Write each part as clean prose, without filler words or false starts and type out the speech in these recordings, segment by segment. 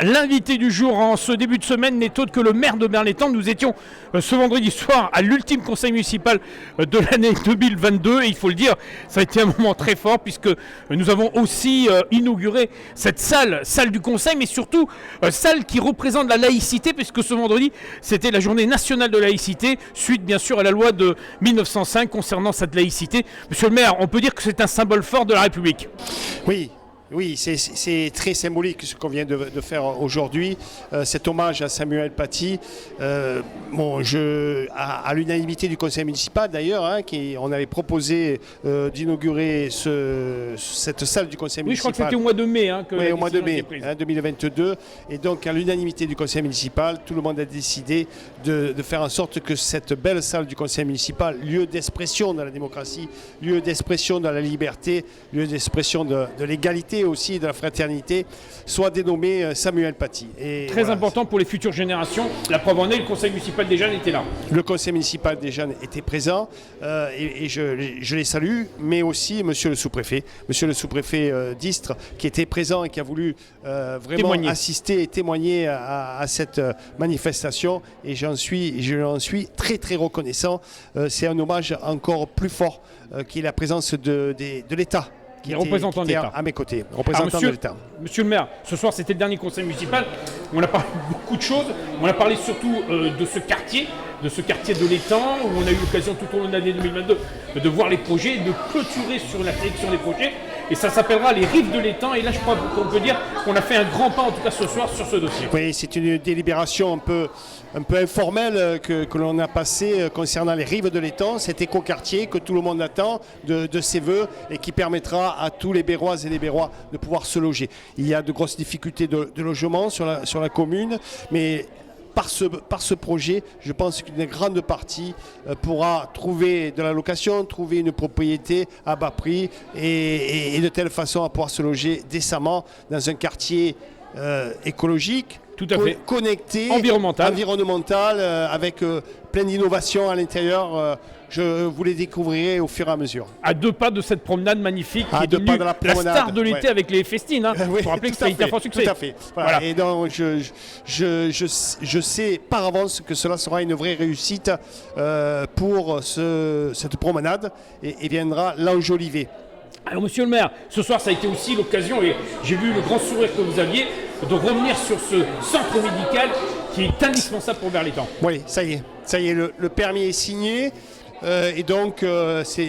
L'invité du jour en ce début de semaine n'est autre que le maire de Berlétan. Nous étions ce vendredi soir à l'ultime conseil municipal de l'année 2022 et il faut le dire, ça a été un moment très fort puisque nous avons aussi inauguré cette salle du conseil, mais surtout salle qui représente la laïcité puisque ce vendredi c'était la journée nationale de laïcité, suite bien sûr à la loi de 1905 concernant cette laïcité. Monsieur le maire, on peut dire que c'est un symbole fort de la République. Oui, c'est très symbolique ce qu'on vient de faire aujourd'hui, cet hommage à Samuel Paty. À l'unanimité du conseil municipal d'ailleurs, on avait proposé d'inaugurer cette salle du conseil municipal. Oui, je crois que c'était au mois de mai. Au mois de mai 2022. Et donc à l'unanimité du conseil municipal, tout le monde a décidé de faire en sorte que cette belle salle du conseil municipal, lieu d'expression de la démocratie, lieu d'expression de la liberté, lieu d'expression de l'égalité, aussi de la fraternité, soit dénommé Samuel Paty. Très important pour les futures générations. La preuve en est, le conseil municipal des jeunes était là. Le conseil municipal des jeunes était présent et je les salue, mais aussi monsieur le sous-préfet d'Istres qui était présent et qui a voulu vraiment assister et témoigner à cette manifestation et je l'en suis très très reconnaissant. C'est un hommage encore plus fort qui est la présence de l'État. Qui est représentant de l'État. À mes côtés, représentant de l'État. Monsieur le maire, ce soir c'était le dernier conseil municipal. On a parlé de beaucoup de choses. On a parlé surtout de ce quartier de l'Étang, où on a eu l'occasion tout au long de l'année 2022 de voir les projets, de clôturer sur la sélection des projets. Et ça s'appellera les Rives de l'Étang. Et là, je crois qu'on peut dire qu'on a fait un grand pas, en tout cas ce soir, sur ce dossier. Oui, c'est une délibération un peu informelle que l'on a passée concernant les Rives de l'Étang, cet écoquartier que tout le monde attend de ses voeux et qui permettra à tous les Béroises et les Bérois de pouvoir se loger. Il y a de grosses difficultés de logement sur la commune, mais par ce projet, je pense qu'une grande partie pourra trouver de la location, trouver une propriété à bas prix et de telle façon à pouvoir se loger décemment dans un quartier écologique, tout à fait connecté, environnemental, avec plein d'innovations à l'intérieur. Vous les découvrirez au fur et à mesure. À 2 pas de cette promenade magnifique qui est devenue la star de l'été avec les festines. Il faut rappeler que ça a été un franc succès. Tout à fait. Voilà. Et donc, je sais par avance que cela sera une vraie réussite pour cette promenade et viendra l'enjoliver. Alors monsieur le maire, ce soir ça a été aussi l'occasion, et j'ai vu le grand sourire que vous aviez, de revenir sur ce centre médical qui est indispensable pour Berlétan. Oui, ça y est, le permis est signé. Et donc,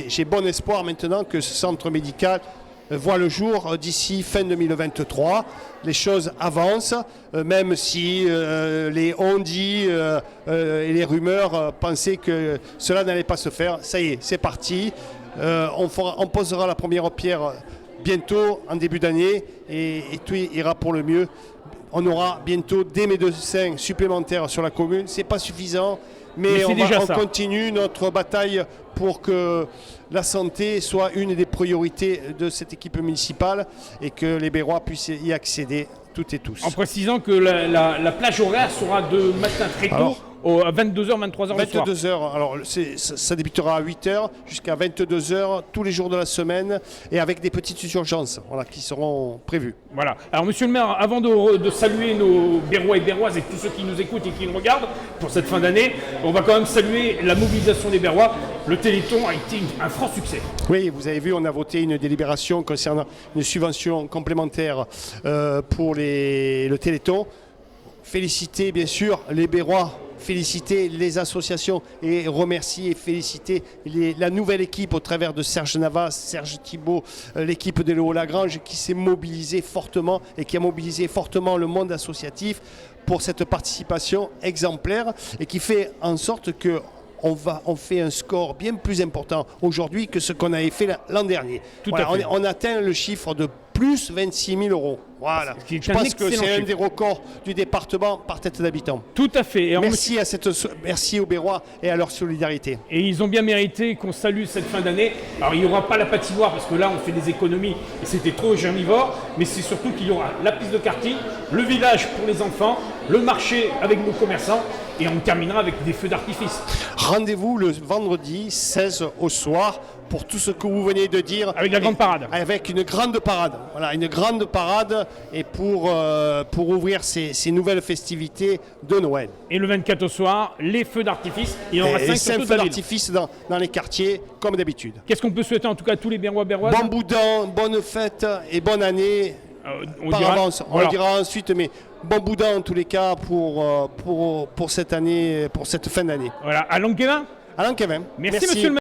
j'ai bon espoir maintenant que ce centre médical voit le jour d'ici fin 2023. Les choses avancent, même si les on-dit et les rumeurs pensaient que cela n'allait pas se faire. Ça y est, c'est parti. On posera la première pierre bientôt, en début d'année, et tout ira pour le mieux. On aura bientôt des médecins supplémentaires sur la commune. Ce n'est pas suffisant. Mais on continue notre bataille pour que la santé soit une des priorités de cette équipe municipale et que les Bérois puissent y accéder toutes et tous. En précisant que la plage horaire sera de matin très tôt. À 22h, 23h le soir. 22h, alors ça débutera à 8h jusqu'à 22h tous les jours de la semaine et avec des petites urgences qui seront prévues. Voilà. Alors monsieur le maire, avant de saluer nos Bérois et Béroises et tous ceux qui nous écoutent et qui nous regardent pour cette fin d'année, on va quand même saluer la mobilisation des Bérois. Le Téléthon a été un franc succès. Oui, vous avez vu, on a voté une délibération concernant une subvention complémentaire pour le Téléthon. Féliciter bien sûr les Bérois, féliciter les associations et remercier et féliciter la nouvelle équipe au travers de Serge Navas, Serge Thibault, l'équipe de Léo Lagrange qui s'est mobilisée fortement et qui a mobilisé fortement le monde associatif pour cette participation exemplaire et qui fait en sorte que on fait un score bien plus important aujourd'hui que ce qu'on avait fait l'an dernier. On atteint le chiffre de plus 26 000 euros. Voilà. Je pense que c'est un des records du département par tête d'habitant. Tout à fait. Et merci aux Bérois et à leur solidarité. Et ils ont bien mérité qu'on salue cette fin d'année. Alors il n'y aura pas la patinoire parce que là on fait des économies et c'était trop germivore. Mais c'est surtout qu'il y aura la piste de karting, le village pour les enfants, le marché avec nos commerçants et on terminera avec des feux d'artifice. Rendez-vous le vendredi 16 au soir pour tout ce que vous venez de dire. Avec la grande parade. Avec une grande parade. Voilà, une grande parade et pour ouvrir ces nouvelles festivités de Noël. Et le 24 au soir, les feux d'artifice. Il y en aura Et 5 sur 5 toute feux la ville. d'artifice dans les quartiers, comme d'habitude. Qu'est-ce qu'on peut souhaiter en tout cas à tous les Berrois, Berroises? Bon boudin, bonne fête et bonne année. Par avance, on voilà. le dira ensuite, mais bon boudin en tous les cas pour cette année, pour cette fin d'année. Voilà, à Longuevin. Alain Kevin. Merci monsieur le maire.